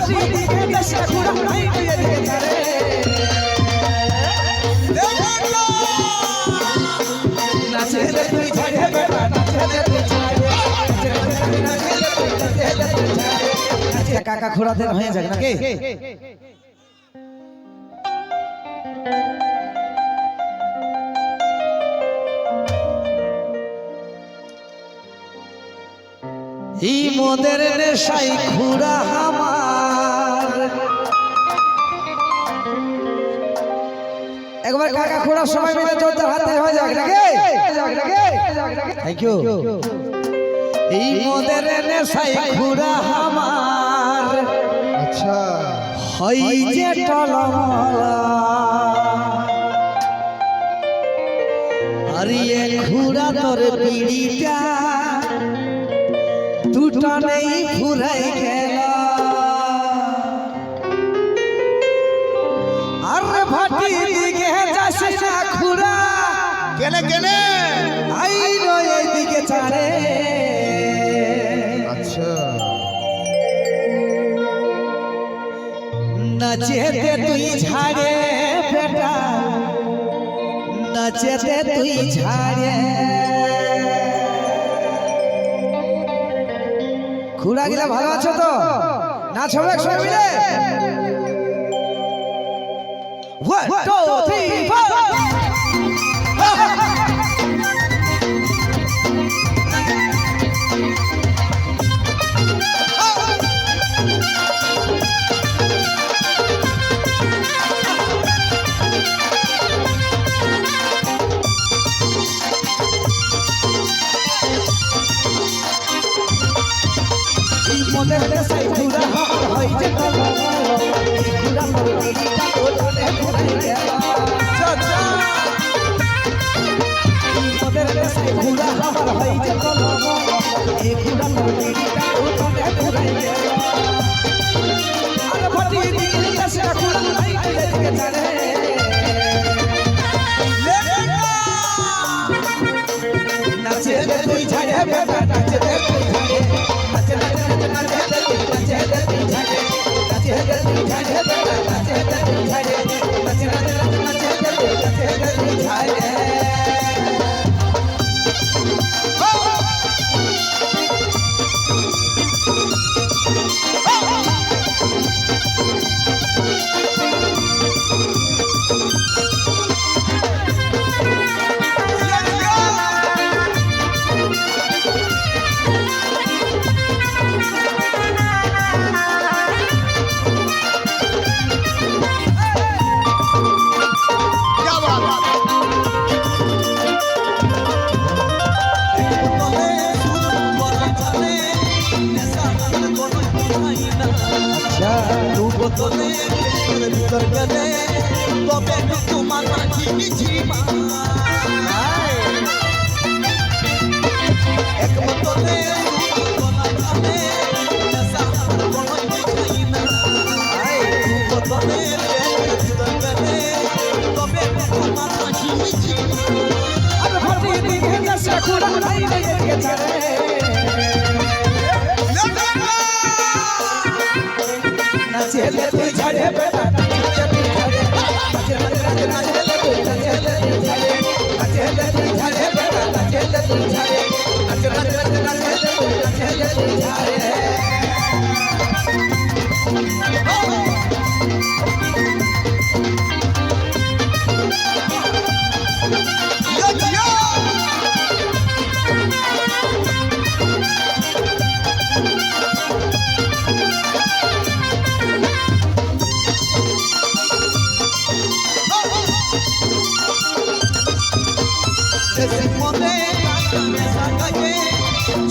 ফটি দিকে দেশে ঘুরা নাই দিয়ে দিয়ে ছাড়ে নাচে রে তুই ছাড়ে বেটা নাচে রে তুই ছাড়ে নাচে কাকা খোড়াদের হয়ে যাক নাকি এই মোদের নেশাই খুড়া আমার একবার কাকা খোড়া সবাই মিলে চলতে হাতে হয়ে যাক নাকি থ্যাংক ইউ এই মোদের নেশাই খুড়া আমার আচ্ছা হই যে টলমলা আরে খুড়া তোর পিড়িটা দুটা নেই ঘুরাই গেল আর ভাটি দিকে যাস না খুড়া গেলে গেলে আইলো এইদিকে ছাড়ে আচ্ছা নাচেতে তুই ঝাড়ে বেটা নাচেতে তুই ঝাড়ে খুড়া গিলা ভালো আছো তো নাচ হবে সবাই মিলে 1 2 3 মোদের দেশাই ঘুরা হই যে ঘুরা পিড়িটা তোলে ঘুরাই গেল মোদের দেশাই ঘুরা হই যে এই ঘুরা পিড়িটা তোলে ঘুরাই গেল আর ফটি দিকে দেশে ঘুরা নাই দিকে ছাড়ে নাচে রে তুই ছাড়ে বেটা নাচে রে তুই ছাড়ে বোতলে ভিতর গেলে তবে তোমার মাঝি মিছিমা এক বোতলে গলায় খাবে নেশা গলায় মিছাই না বোতলে ভিতর গেলে তবে তোমার মাঝি মিছিমা আর ফটি দিকে দেশে ঘুরা নাই দিকে ছাড়ে নাচে রে তুই ছাড়ে বেটা নাচে তুই ছাড়ে নাচে রে তুই ছাড়ে নাচে রে তুই ছাড়ে বেটা নাচে রে তুই ছাড়ে নাচে রে তুই ছাড়ে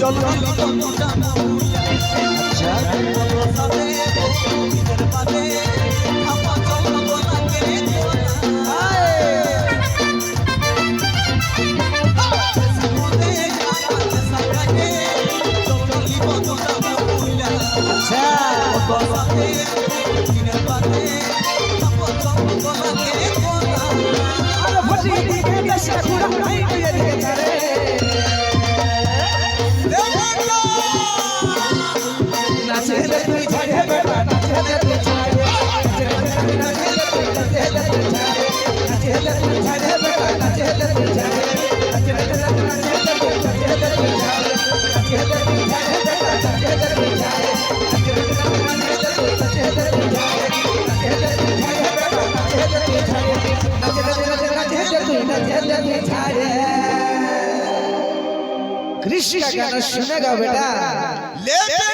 চলো আচ্ছা নাচে রে जिसका गाना सुनेगा बेटा लेते